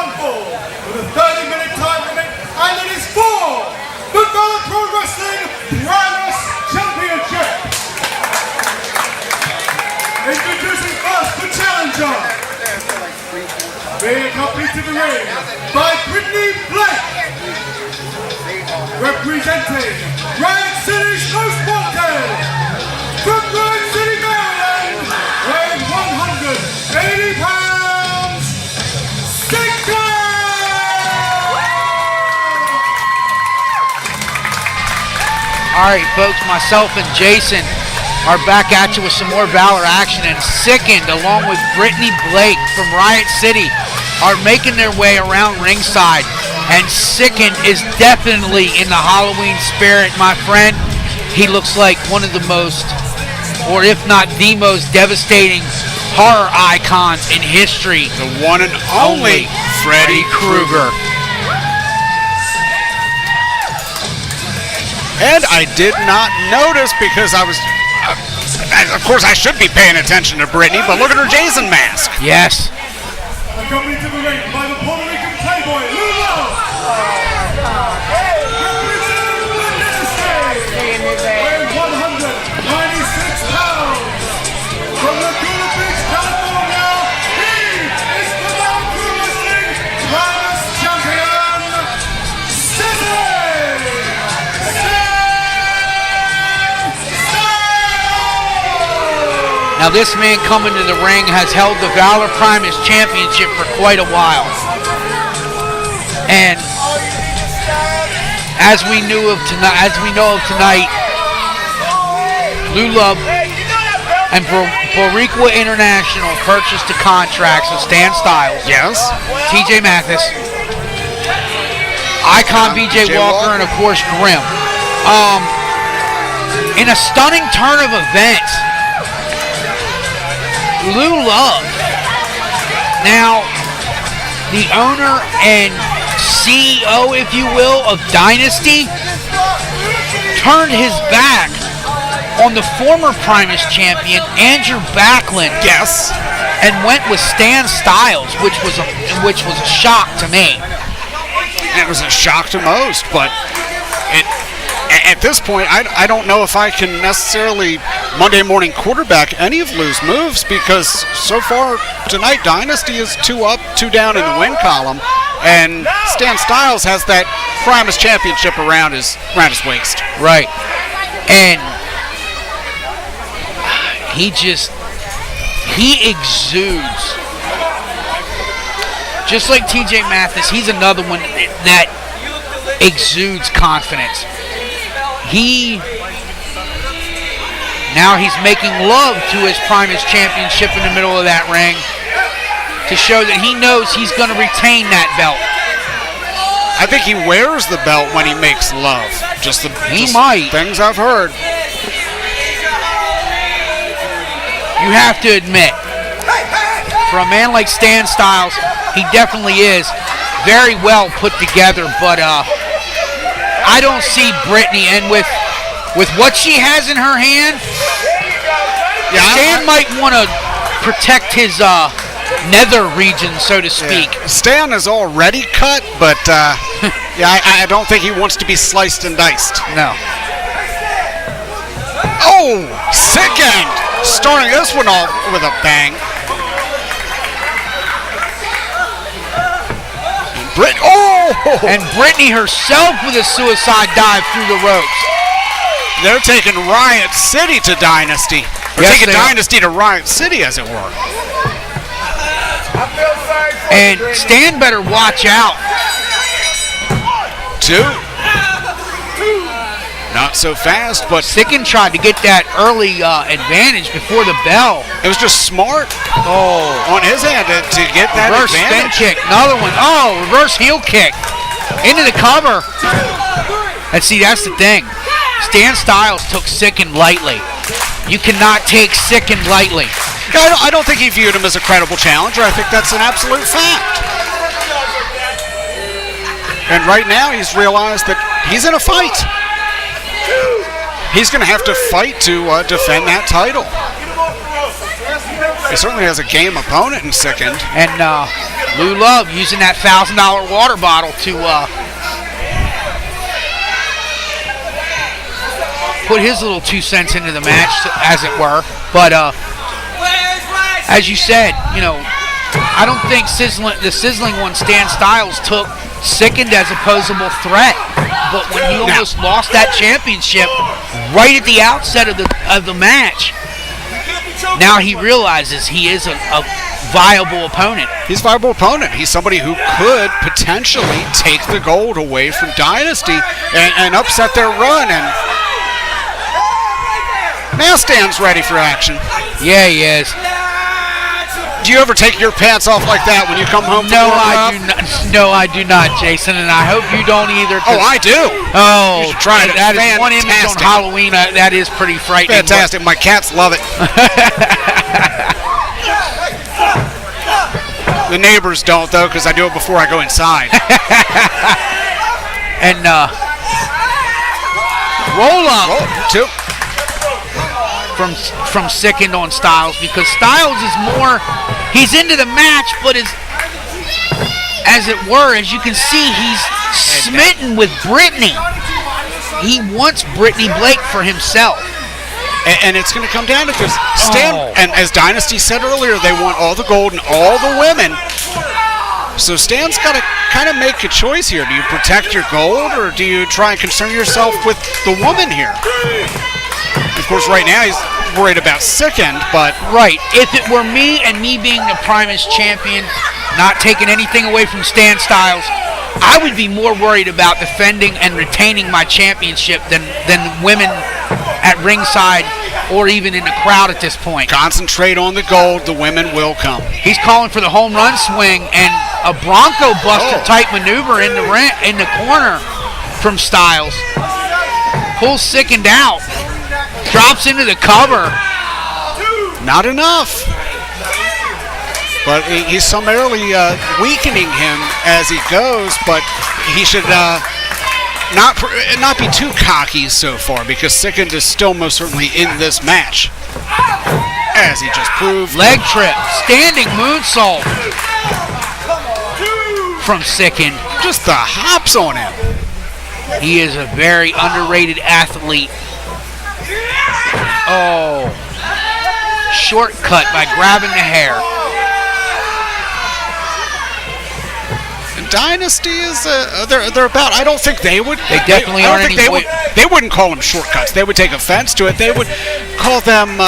one fall with a 30-minute time limit, and it is for the Valor Pro Wrestling Primus Championship. Introducing first the challenger, being accompanied to the ring by Brittany Blake, representing Riot City's Most Wanted, from Riot City, Maryland, weighing 180 pounds, Sicend! All right, folks, myself and Jason are back at you with some more Valor action, and Sicend, along with Brittany Blake from Riot City, are making their way around ringside. And Sicend is definitely in the Halloween spirit, my friend. He looks like one of the most, or if not the most devastating horror icons in history. The one and only Freddy Krueger. And I did not notice because I was, of course I should be paying attention to Brittany, but look at her Jason mask. Yes. Accompanied to the ring by the Puerto Rican playboy, Lulu! Weighing 196 pounds! From Laguna Beach, California, he is the Valor Pro Wrestling Primus Champion, Sicend! Now this man coming to the ring has held the Valor Primus Championship for quite a while. And as we know of tonight, Lula and Boricua International purchased the contracts of Stan Styles, Yes. TJ Mathis, Icon BJ Walker, and of course Grimm. In a stunning turn of events, Lou Love, now the owner and CEO, if you will, of Dynasty, turned his back on the former Primus champion, Andrew Backlund. Yes. And went with Stan Styles, which was a shock to me. It was a shock to most, but at this point, I don't know if I can necessarily Monday morning quarterback any of Lou's moves, because so far tonight, Dynasty is 2 up, 2 down in the win column, and Stan Styles has that Primus Championship around his waist. Right. And he exudes. Just like TJ Mathis, he's another one that exudes confidence. Now he's making love to his Primus Championship in the middle of that ring to show that he knows he's going to retain that belt. I think he wears the belt when he makes love. He might. Things I've heard. You have to admit, for a man like Stan Styles, he definitely is very well put together, but I don't see Brittany, and with what she has in her hand, Stan might want to protect his nether region, so to speak. Yeah. Stan is already cut, but I don't think he wants to be sliced and diced. No. Oh, Sicend! Starting this one off with a bang. And Brittany herself with a suicide dive through the ropes. They're taking Riot City to Dynasty. They're taking Dynasty to Riot City, as it were. And Stan better watch out. 2. Not so fast, but Sicend tried to get that early advantage before the bell. It was just smart on his hand to get that reverse advantage. Spin kick, another one. Oh, reverse heel kick into the cover. And see, that's the thing. Stan Styles took Sicend lightly. You cannot take Sicend lightly. I don't think he viewed him as a credible challenger. I think that's an absolute fact. And right now, he's realized that he's in a fight. He's going to have to fight to defend that title. He certainly has a game opponent in Sicend. And Lou Love using that $1,000 water bottle to put his little 2 cents into the match, as it were. But as you said, I don't think the sizzling one, Stan Styles, took Sicend as a posable threat. But when he almost lost that championship right at the outset of the match, now he realizes he is a viable opponent. He's a viable opponent. He's somebody who could potentially take the gold away from Dynasty and upset their run. And now Stan's ready for action. Yeah, he is. Do you ever take your pants off like that when you come home? No, I do not. No, I do not, Jason, and I hope you don't either. Oh, I do. Oh, you should try it. That is one image on Halloween. That is pretty frightening. Fantastic. My cats love it. The neighbors don't, though, because I do it before I go inside. And roll up. Two. From Sicend on Styles, because Styles is more, he's into the match, but as it were, as you can see, he's smitten with Brittany. He wants Brittany Blake for himself. And it's going to come down to this. Stan, and as Dynasty said earlier, they want all the gold and all the women. So Stan's got to kind of make a choice here. Do you protect your gold, or do you try and concern yourself with the woman here? Of course, right now he's worried about Sicend, but... Right. If it were me and me being the Primus champion, not taking anything away from Stan Styles, I would be more worried about defending and retaining my championship than women at ringside or even in the crowd at this point. Concentrate on the gold. The women will come. He's calling for the home run swing and a Bronco Buster type maneuver in the corner from Styles. Pulls Sicend out. Drops into the cover. Not enough. But he's summarily weakening him as he goes, but he should not be too cocky so far, because Sicend is still most certainly in this match. As he just proved. Leg trip. Standing moonsault from Sicend. Just the hops on him. He is a very underrated athlete. Oh, shortcut by grabbing the hair. And Dynasty is they're about. I don't think they would. They definitely aren't. They wouldn't call them shortcuts. They would take offense to it. They would call them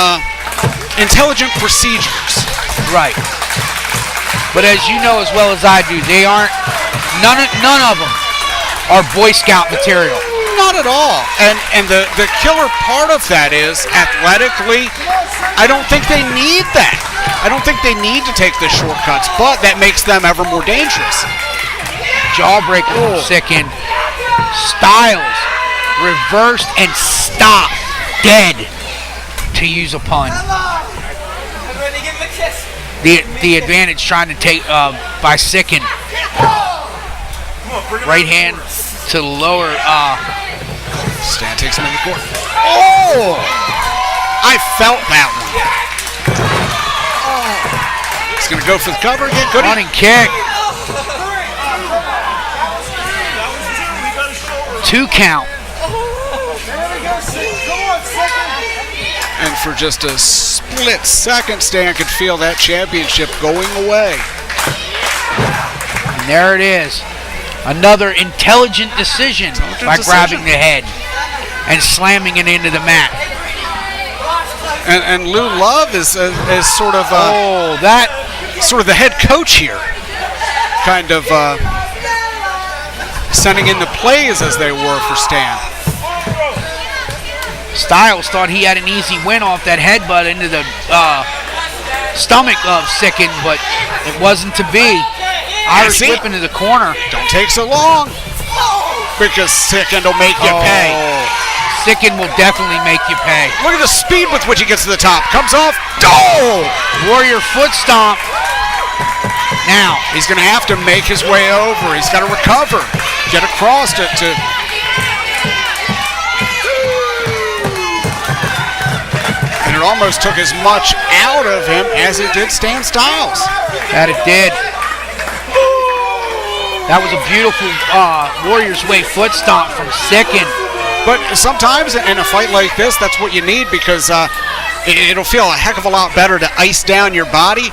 intelligent procedures. Right. But as you know as well as I do, they aren't. None of them are Boy Scout material. Not at all. And the killer part of that is, athletically, I don't think they need that. I don't think they need to take the shortcuts, but that makes them ever more dangerous. Jawbreaker from Sicend. Styles reversed and stopped dead, to use a pun. The advantage trying to take by Sicend. Right hand to the lower. Stan takes him in the court. Oh! I felt that one. He's going to go for the cover again. Good running kick. 2 count. And for just a split second, Stan could feel that championship going away. And there it is. Another intelligent decision by grabbing the head and slamming it into the mat. And Lou Love is sort of sort of the head coach here, kind of sending in the plays as they were for Stan. Styles thought he had an easy win off that headbutt into the stomach of Sicend, but it wasn't to be. Irish whip into the corner. Don't take so long, because Sicend will make you pay. Sicend will definitely make you pay. Look at the speed with which he gets to the top. Comes off. Oh! Warrior foot stomp. Now he's going to have to make his way over. He's got to recover, get across to. And it almost took as much out of him as it did Stan Styles. That it did. That was a beautiful Warriors Way foot stomp from Sicend. But sometimes in a fight like this, that's what you need, because it'll feel a heck of a lot better to ice down your body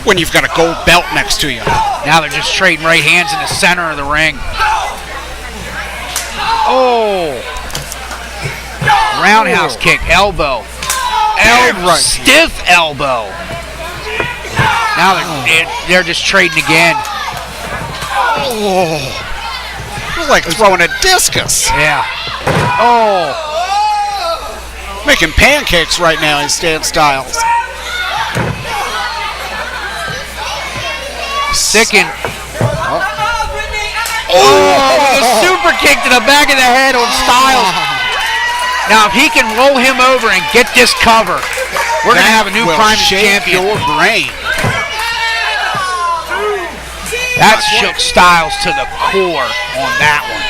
when you've got a gold belt next to you. Now they're just trading right hands in the center of the ring. Oh! Roundhouse kick, elbow. Right. Stiff elbow. Now they're just trading again. Oh. It's like throwing a discus. Yeah. Oh. Making pancakes right now in Stan Styles. Sicend. Oh, a super kick to the back of the head on Styles. Now, if he can roll him over and get this cover, we're going to have a new Primus champion. Your brain. That shook Styles to the core on that one.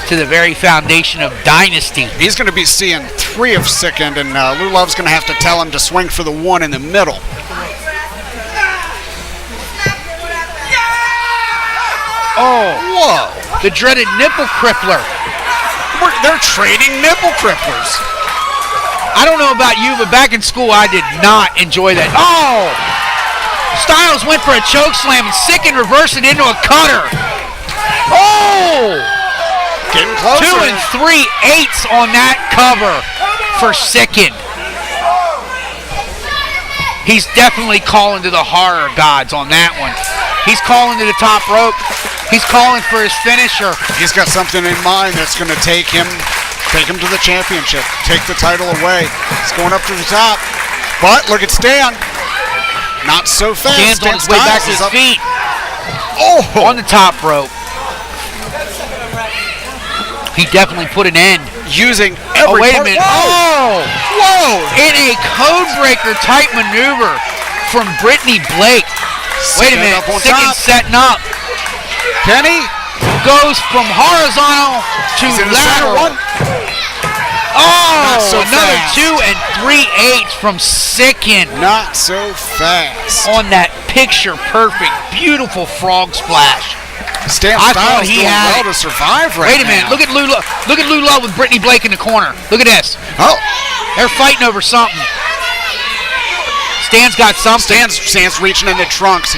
To the very foundation of Dynasty. He's going to be seeing 3 of Sicend, and Lou Love's going to have to tell him to swing for the 1 in the middle. Oh, whoa. The dreaded nipple crippler. They're trading nipple cripplers. I don't know about you, but back in school, I did not enjoy that. Oh! Styles went for a choke slam, and Sicend reversed it into a cutter. Oh! Getting closer. 2 and 3/8 on that cover for Sicend. He's definitely calling to the horror gods on that one. He's calling to the top rope. He's calling for his finisher. He's got something in mind that's going to take him to the championship, take the title away. He's going up to the top. But look at Stan. Not so fast. Stan's on his way back to his feet. Oh! On the top rope. He definitely put an end. Using every wait a minute. Whoa! Whoa! In a codebreaker type maneuver from Brittany Blake. Wait a minute. Sicend setting up. Kenny goes from horizontal to lateral. Oh, so another fast. 2 and 3/8 from Sicend. Not so fast. On that picture perfect, beautiful frog splash. Stan I Styles thought he doing had well to survive right now. Wait a minute, look at Lou Love. Look at Lou Love with Brittany Blake in the corner. Look at this. Oh. They're fighting over something. Stan's got something. Stan's reaching in the trunks.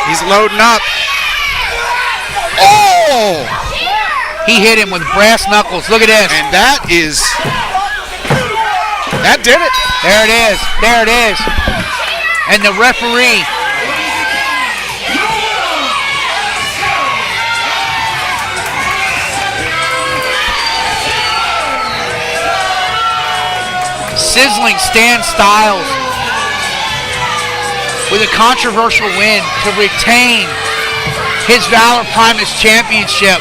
He's loading up. Oh! He hit him with brass knuckles. Look at this. And that did it. There it is. There it is. And the referee. Sizzling Stan Styles with a controversial win to retain his Valor Primus Championship.